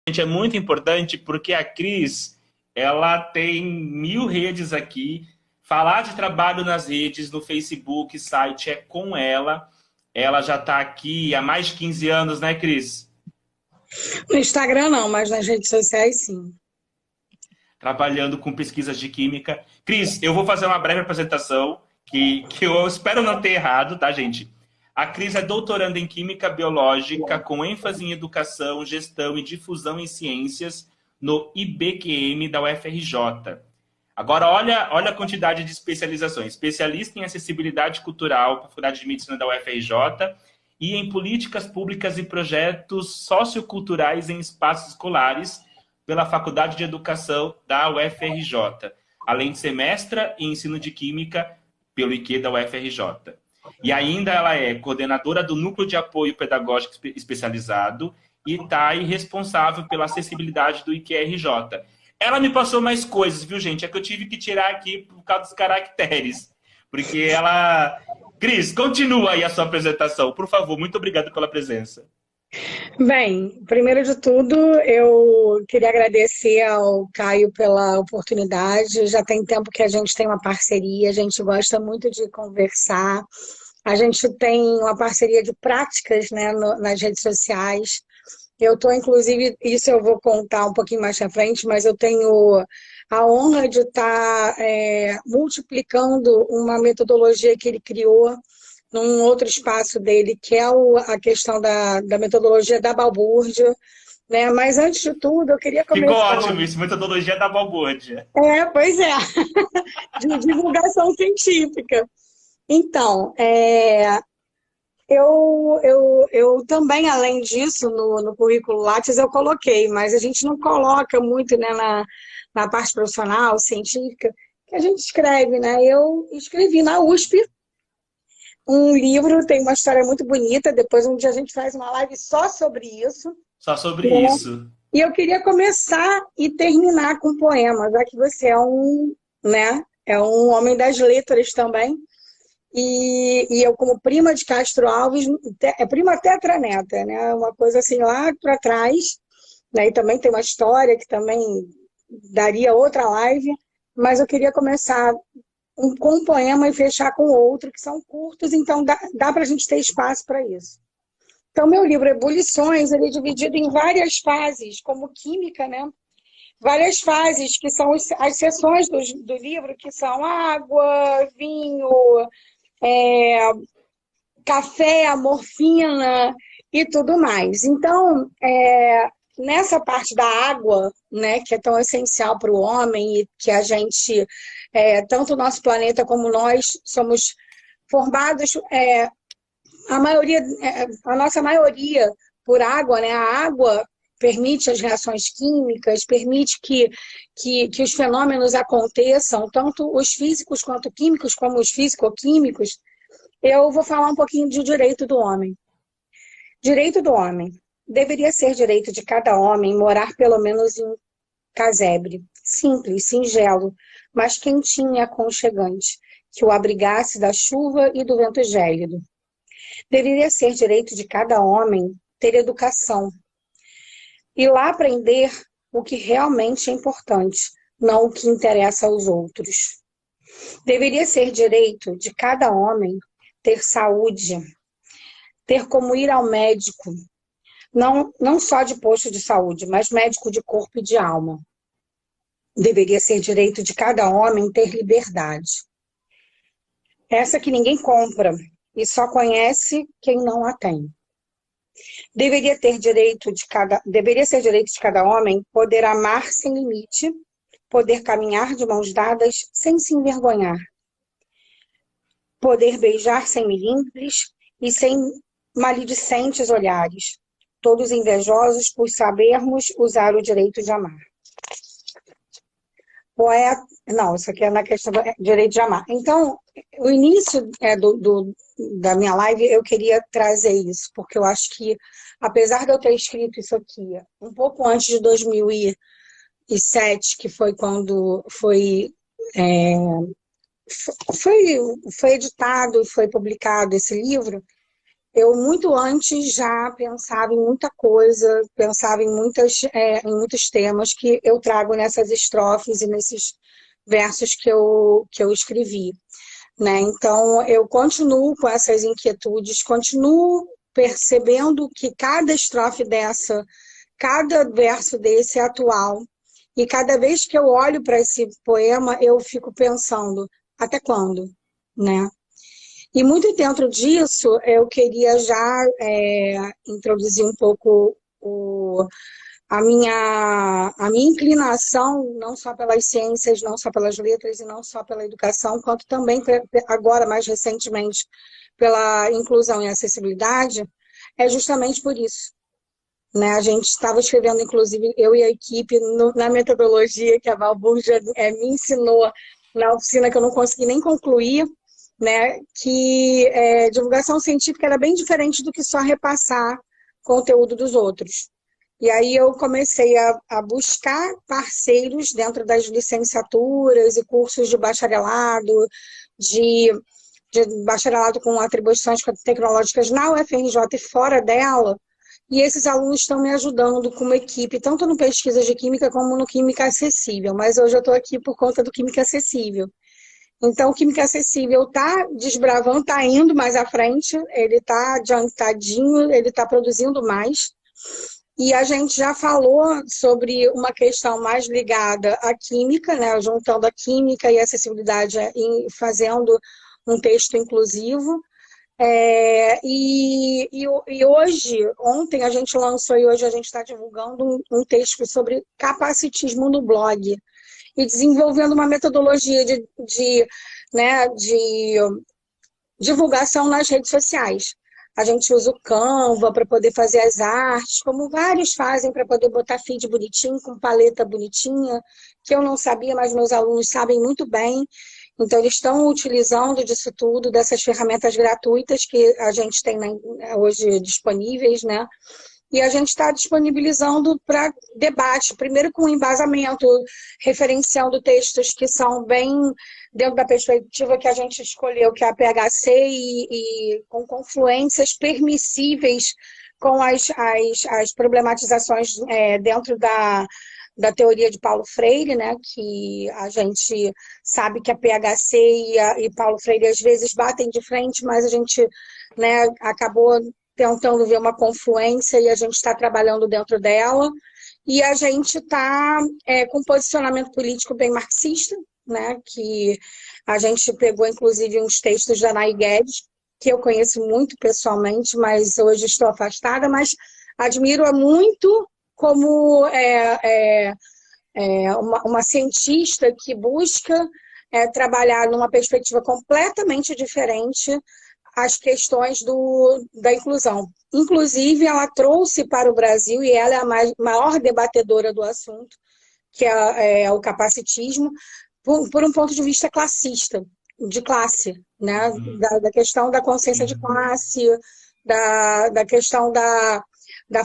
Gente, é muito importante porque a Cris, ela tem 1.000 redes aqui. Falar de trabalho nas redes, no Facebook, site, é com ela. Ela já está aqui há mais de 15 anos, né, Cris? No Instagram não, mas nas redes sociais sim. Trabalhando com pesquisas de química. Cris, eu vou fazer uma breve apresentação, que eu espero não ter errado, tá, gente? A Cris é doutoranda em Química Biológica, com ênfase em Educação, Gestão e Difusão em Ciências, no IBQM da UFRJ. Agora, olha a quantidade de especializações. Especialista em Acessibilidade Cultural, Faculdade de Medicina da UFRJ, e em Políticas Públicas e Projetos Socioculturais em Espaços Escolares, pela Faculdade de Educação da UFRJ, além de ser mestra em Ensino de Química pelo IQ da UFRJ. E ainda ela é coordenadora do Núcleo de Apoio Pedagógico Especializado e está aí responsável pela acessibilidade do IQRJ. Ela me passou mais coisas, viu, gente? É que eu tive que tirar aqui por causa dos caracteres. Porque ela... Cris, continua aí a sua apresentação, por favor. Muito obrigado pela presença. Bem, primeiro de tudo, eu queria agradecer ao Caio pela oportunidade. Já tem tempo que a gente tem uma parceria, a gente gosta muito de conversar. A gente tem uma parceria de práticas, né, nas redes sociais. Eu estou, inclusive, isso eu vou contar um pouquinho mais à frente, mas eu tenho a honra de estar multiplicando uma metodologia que ele criou num outro espaço dele, que é a questão da metodologia da balbúrdia, né? Mas antes de tudo, eu queria Ficou começar. ótimo isso, metodologia da balbúrdia. Pois é, de divulgação científica. Então, eu também, além disso, no currículo Lattes, eu coloquei, mas a gente não coloca muito, né, na parte profissional, científica, que a gente escreve, né? Eu escrevi na USP um livro, tem uma história muito bonita, depois um dia a gente faz uma live só sobre isso, Só sobre né? isso. E eu queria começar e terminar com um poema, já que você é né, é um homem das letras também, e eu, como prima de Castro Alves, é prima tetraneta, né? Uma coisa assim lá para trás, né? E também tem uma história que também daria outra live, mas eu queria começar com um poema e fechar com outro, que são curtos, então dá para a gente ter espaço para isso. Então, meu livro Ebulições, ele é dividido em várias fases, como química, né? Várias fases, que são as seções do livro, que são água, vinho, é, café, a morfina e tudo mais. Então, nessa parte da água, né, que é tão essencial para o homem e que a gente, tanto o nosso planeta como nós, somos formados, a nossa maioria por água, né? A água permite as reações químicas, permite que os fenômenos aconteçam, tanto os físicos quanto químicos, como os físico-químicos. Eu vou falar um pouquinho de direito do homem. Direito do homem. Deveria ser direito de cada homem morar pelo menos em um casebre, simples, singelo, mas quentinho e aconchegante, que o abrigasse da chuva e do vento gélido. Deveria ser direito de cada homem ter educação e lá aprender o que realmente é importante, não o que interessa aos outros. Deveria ser direito de cada homem ter saúde, ter como ir ao médico, não só de posto de saúde, mas médico de corpo e de alma. Deveria ser direito de cada homem ter liberdade. Essa que ninguém compra e só conhece quem não a tem. Deveria ser direito de cada homem poder amar sem limite, poder caminhar de mãos dadas sem se envergonhar, poder beijar sem milímetros e sem maledicentes olhares, todos invejosos por sabermos usar o direito de amar. Poeta, não, isso aqui é na questão do direito de amar. Então, o início da minha live, eu queria trazer isso, porque eu acho que, apesar de eu ter escrito isso aqui um pouco antes de 2007, que foi quando foi editado e foi publicado esse livro, eu muito antes já pensava em muita coisa, pensava em muitos temas que eu trago nessas estrofes e nesses versos que eu escrevi, né? Então, eu continuo com essas inquietudes, continuo percebendo que cada estrofe dessa, cada verso desse é atual. E cada vez que eu olho para esse poema, eu fico pensando, até quando, né? E muito dentro disso, eu queria já introduzir um pouco a minha inclinação, não só pelas ciências, não só pelas letras e não só pela educação, quanto também, agora, mais recentemente, pela inclusão e acessibilidade, é justamente por isso. Né? A gente estava escrevendo, inclusive, eu e a equipe, na metodologia que a Valburja me ensinou na oficina, que eu não consegui nem concluir, né? Que divulgação científica era bem diferente do que só repassar conteúdo dos outros. E aí eu comecei a buscar parceiros dentro das licenciaturas e cursos de bacharelado, de bacharelado com atribuições tecnológicas na UFRJ e fora dela, e esses alunos estão me ajudando como equipe, tanto no Pesquisas de Química como no Química Acessível, mas hoje eu estou aqui por conta do Química Acessível. Então, o Química Acessível está desbravando, está indo mais à frente, ele está adiantadinho, ele está produzindo mais. E a gente já falou sobre uma questão mais ligada à química, né, juntando a química e a acessibilidade fazendo um texto inclusivo. E hoje, ontem a gente lançou e hoje a gente está divulgando um texto sobre capacitismo no blog e desenvolvendo uma metodologia de divulgação nas redes sociais. A gente usa o Canva para poder fazer as artes, como vários fazem para poder botar feed bonitinho, com paleta bonitinha, que eu não sabia, mas meus alunos sabem muito bem. Então, eles estão utilizando disso tudo, dessas ferramentas gratuitas que a gente tem hoje disponíveis, né? E a gente está disponibilizando para debate, primeiro com embasamento, referenciando textos que são bem dentro da perspectiva que a gente escolheu, que é a PHC, e com confluências permissíveis com as problematizações dentro da teoria de Paulo Freire, né, que a gente sabe que a PHC e Paulo Freire às vezes batem de frente, mas a gente, né, acabou tentando ver uma confluência e a gente está trabalhando dentro dela. E a gente está com um posicionamento político bem marxista, né, que a gente pegou, inclusive, uns textos da Nay Guedes, que eu conheço muito pessoalmente, mas hoje estou afastada, mas admiro-a muito como uma cientista que busca trabalhar numa perspectiva completamente diferente as questões da inclusão. Inclusive, ela trouxe para o Brasil, e ela é a maior debatedora do assunto, que é o capacitismo, por um ponto de vista classista, de classe, né? Da questão da consciência de classe, da questão da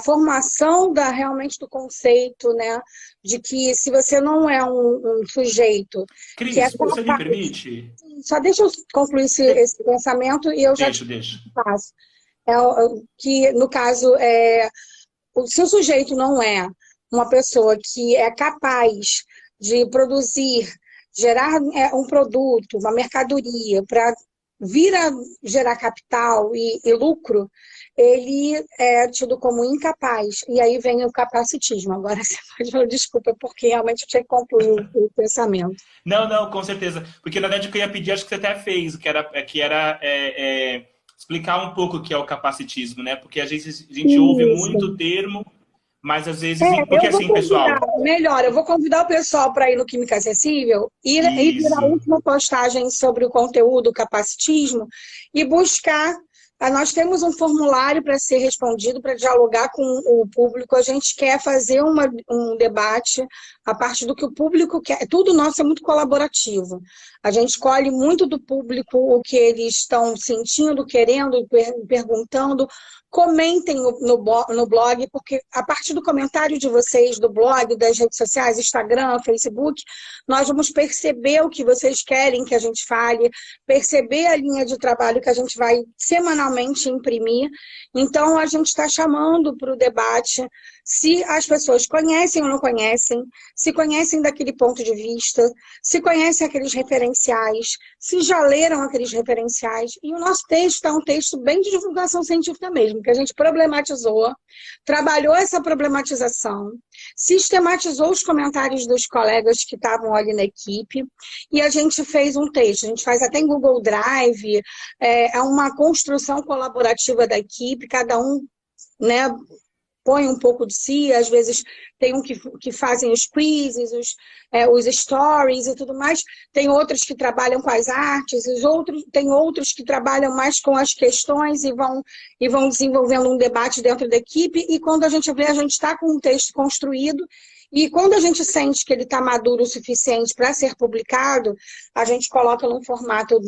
formação realmente do conceito, né? De que se você não é um sujeito... Cris, que é você me permite? Só deixa eu concluir esse pensamento e eu já faço. Que, no caso, se o sujeito não é uma pessoa que é capaz de produzir, gerar um produto, uma mercadoria, para vir a gerar capital e lucro, ele é tido como incapaz. E aí vem o capacitismo. Agora você pode falar, desculpa, porque realmente eu tinha que concluir o pensamento. Não, com certeza. Porque, na verdade, o que eu ia pedir, acho que você até fez, que era explicar um pouco o que é o capacitismo, né? Porque às vezes a gente ouve muito o termo, mas às vezes... Porque assim, pessoal... Melhor, eu vou convidar o pessoal para ir no Química Acessível e ir na última postagem sobre o conteúdo capacitismo e buscar... Nós temos um formulário para ser respondido, para dialogar com o público. A gente quer fazer um debate a partir do que o público quer. Tudo nosso é muito colaborativo. A gente escolhe muito do público o que eles estão sentindo, querendo, perguntando. Comentem no blog, porque a partir do comentário de vocês, do blog, das redes sociais, Instagram, Facebook, nós vamos perceber o que vocês querem que a gente fale, perceber a linha de trabalho que a gente vai semanalmente imprimir. Então, a gente está chamando para o debate se as pessoas conhecem ou não conhecem, se conhecem daquele ponto de vista, se conhecem aqueles referenciais, se já leram aqueles referenciais. E o nosso texto é um texto bem de divulgação científica mesmo, que a gente problematizou, trabalhou essa problematização, sistematizou os comentários dos colegas que estavam ali na equipe, e a gente fez um texto. A gente faz até em Google Drive, é uma construção colaborativa da equipe, cada um, né, põe um pouco de si, às vezes tem que fazem os quizzes, os stories e tudo mais, tem outros que trabalham com as artes, tem outros que trabalham mais com as questões e vão desenvolvendo um debate dentro da equipe, e quando a gente vê, a gente está com um texto construído, e quando a gente sente que ele está maduro o suficiente para ser publicado, a gente coloca num formato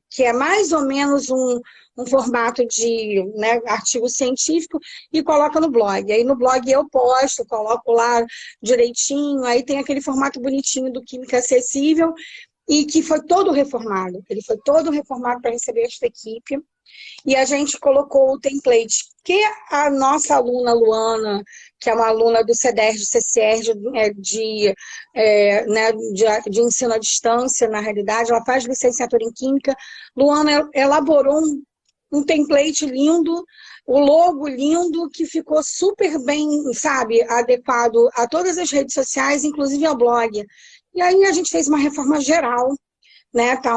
que é mais ou menos um formato de, né, artigo científico, e coloca no blog. Aí no blog eu posto, coloco lá direitinho, aí tem aquele formato bonitinho do Química Acessível, e que foi todo reformado. Ele foi todo reformado para receber esta equipe. E a gente colocou o template que a nossa aluna Luana, que é uma aluna do CEDERJ, CCR, de ensino à distância, na realidade, ela faz licenciatura em Química. Luana elaborou um template lindo, o logo lindo, que ficou super bem, sabe, adequado a todas as redes sociais, inclusive ao blog. E aí a gente fez uma reforma geral, né? Tá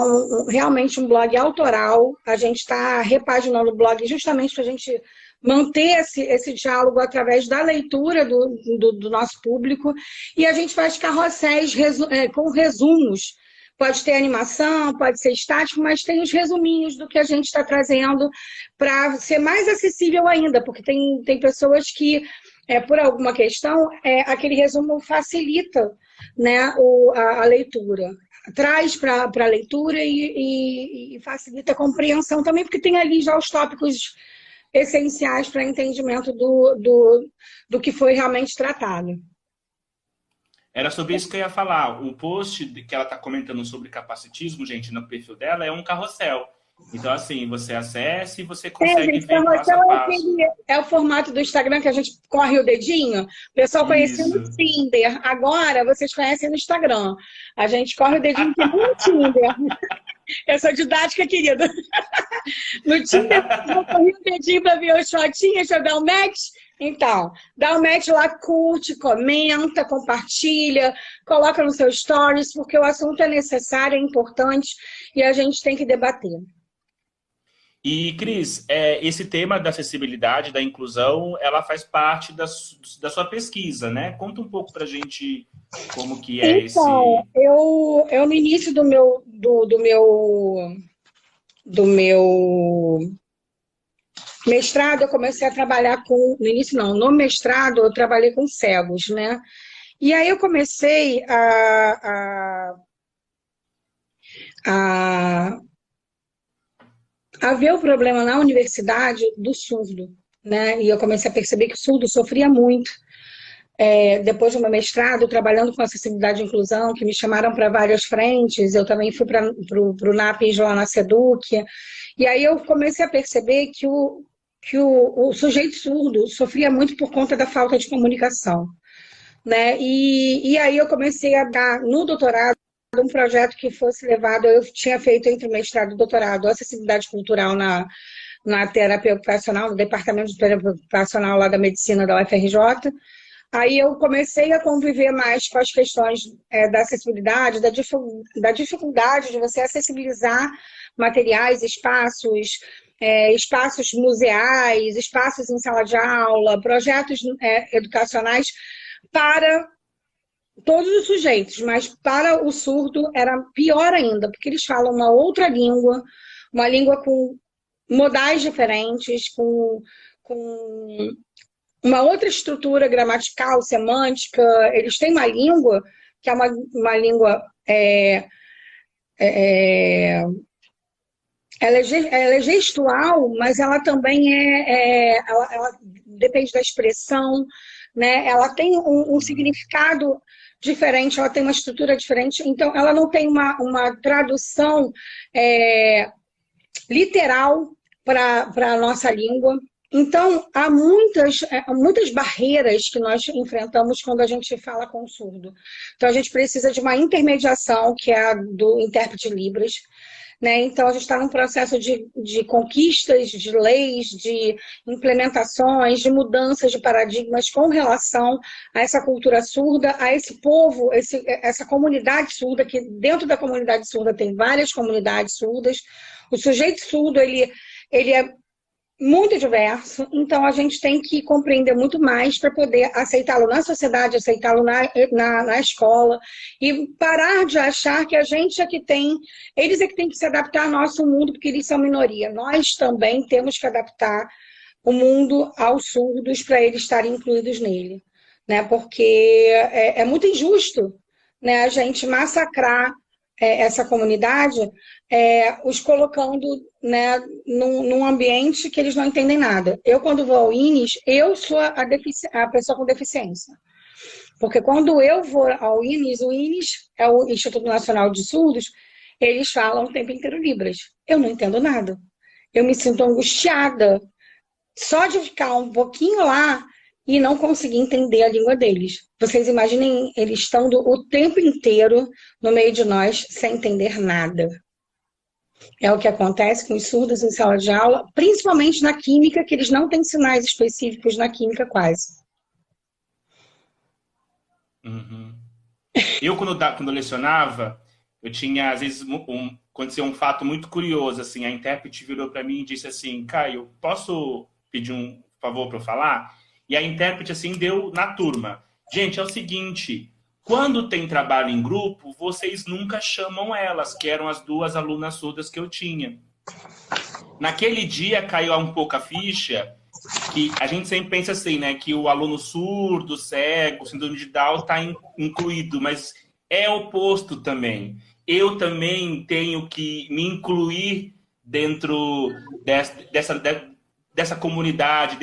realmente um blog autoral. A gente está repaginando o blog justamente para a gente manter esse diálogo através da leitura do nosso público. E a gente faz carrosséis com resumos. Pode ter animação, pode ser estático, mas tem os resuminhos do que a gente está trazendo para ser mais acessível ainda, porque tem pessoas que, por alguma questão, aquele resumo facilita, né, a leitura. Traz para a leitura e facilita a compreensão também, porque tem ali já os tópicos essenciais para entendimento do que foi realmente tratado. Era sobre isso que eu ia falar. O post que ela está comentando sobre capacitismo, gente, no perfil dela, é um carrossel. Então, assim, você acessa e você consegue ver passo a passo. É o formato do Instagram que a gente corre o dedinho. O pessoal conhecia no Tinder. Agora, vocês conhecem no Instagram. A gente corre o dedinho no Tinder. Eu sou didática, querida. No Tinder, eu corri o dedinho para ver os fotinhos, para dar um match. Então, dá um match lá, curte, comenta, compartilha, coloca no seu stories, porque o assunto é necessário, é importante e a gente tem que debater. E, Cris, esse tema da acessibilidade, da inclusão, ela faz parte da sua pesquisa, né? Conta um pouco pra gente como que é esse... Então, eu no início do meu mestrado, eu comecei a trabalhar com... No início não, no mestrado eu trabalhei com cegos, né? E aí eu comecei a ver o problema na universidade do surdo, né? E eu comecei a perceber que o surdo sofria muito. Depois do meu mestrado, trabalhando com acessibilidade e inclusão, que me chamaram para várias frentes, eu também fui para o NAPES lá na SEDUC, e aí eu comecei a perceber que o sujeito surdo sofria muito por conta da falta de comunicação, né? E aí eu comecei a dar, no doutorado, um projeto que fosse levado, eu tinha feito entre o mestrado e o doutorado, acessibilidade cultural na terapia ocupacional, no departamento de terapia ocupacional lá da medicina da UFRJ. Aí eu comecei a conviver mais com as questões da acessibilidade, da dificuldade de você acessibilizar materiais, espaços museais, espaços em sala de aula, projetos educacionais para todos os sujeitos, mas para o surdo era pior ainda, porque eles falam uma outra língua, uma língua com modais diferentes, com uma outra estrutura gramatical, semântica. Eles têm uma língua, que é uma língua... ela é gestual, mas ela também ela depende da expressão, né? Ela tem um significado diferente, ela tem uma estrutura diferente, então ela não tem uma tradução literal para a nossa língua. Então, há muitas barreiras que nós enfrentamos quando a gente fala com o surdo. Então, a gente precisa de uma intermediação, que é a do intérprete Libras, né? Então, a gente está num processo de conquistas, de leis, de implementações, de mudanças de paradigmas com relação a essa cultura surda, a esse povo, essa comunidade surda, que dentro da comunidade surda tem várias comunidades surdas. O sujeito surdo, ele é muito diverso, então a gente tem que compreender muito mais para poder aceitá-lo na sociedade, aceitá-lo na escola, e parar de achar que a gente é que tem, eles é que tem que se adaptar ao nosso mundo, porque eles são minoria. Nós também temos que adaptar o mundo aos surdos para eles estarem incluídos nele, né? Porque é muito injusto, né, a gente massacrar essa comunidade, os colocando, né, num ambiente que eles não entendem nada. Eu, quando vou ao INES, eu sou a pessoa com deficiência. Porque quando eu vou ao INES, o INES é o Instituto Nacional de Surdos, eles falam o tempo inteiro Libras. Eu não entendo nada. Eu me sinto angustiada só de ficar um pouquinho lá e não conseguir entender a língua deles. Vocês imaginem eles estando o tempo inteiro no meio de nós sem entender nada. É o que acontece com os surdos em sala de aula, principalmente na química, que eles não têm sinais específicos na química quase. Uhum. Eu, quando eu lecionava, eu tinha, às vezes, acontecia um fato muito curioso, assim, a intérprete virou para mim e disse assim, Caio, posso pedir um favor para eu falar? E a intérprete, assim, deu na turma. Gente, é o seguinte, quando tem trabalho em grupo, vocês nunca chamam elas, que eram as duas alunas surdas que eu tinha. Naquele dia caiu um pouco a ficha, que a gente sempre pensa assim, né, que o aluno surdo, cego, síndrome de Down está incluído, mas é oposto também. Eu também tenho que me incluir dentro dessa comunidade,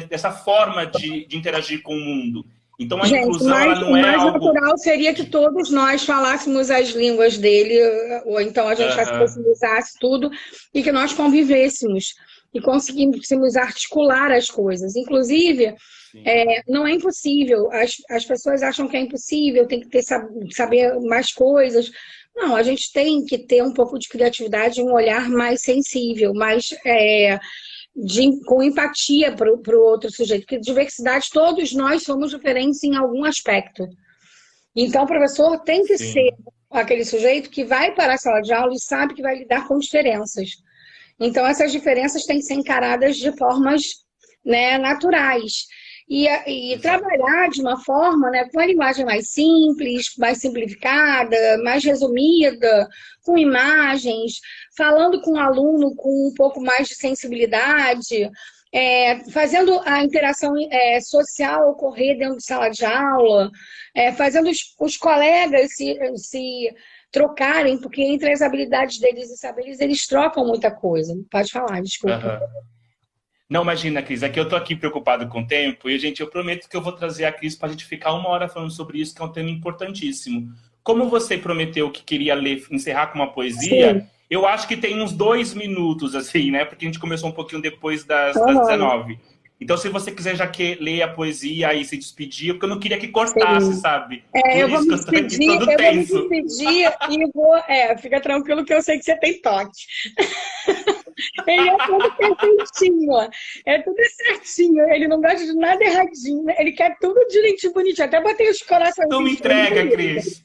dessa forma de interagir com o mundo. Então, a inclusão ela não é algo... O mais natural seria que todos nós falássemos as línguas dele, ou então a gente facilitasse tudo, e que nós convivêssemos e conseguíssemos articular as coisas. Inclusive, não é impossível. As pessoas acham que é impossível, tem que saber mais coisas. Não, a gente tem que ter um pouco de criatividade, um olhar mais sensível, mais... com empatia para o outro sujeito, porque diversidade, todos nós somos diferentes em algum aspecto. Então, o professor tem que ser aquele sujeito que vai para a sala de aula e sabe que vai lidar com diferenças. Então, essas diferenças têm que ser encaradas de formas, né, naturais. E trabalhar de uma forma, né, com uma linguagem mais simples, mais simplificada, mais resumida, com imagens, falando com o aluno com um pouco mais de sensibilidade, fazendo a interação social ocorrer dentro de sala de aula, fazendo os colegas se trocarem, porque entre as habilidades deles e saberes, eles trocam muita coisa. Pode falar, desculpa. Não, imagina, Cris, é que eu tô aqui preocupado com o tempo e, gente, eu prometo que eu vou trazer a Cris para a gente ficar 1 hora falando sobre isso, que é um tema importantíssimo. Como você prometeu que queria encerrar com uma poesia, eu acho que tem uns 2 minutos, assim, né? Porque a gente começou um pouquinho depois das 19. Então, se você quiser já ler a poesia e se despedir, porque eu não queria que cortasse, sabe? Eu vou me despedir e vou... fica tranquilo que eu sei que você tem toque. Ele é tudo perfeitinho, é tudo certinho, ele não gosta de nada erradinho, ele quer tudo direitinho, bonitinho, até botei os corações. Não me entrega, Cris.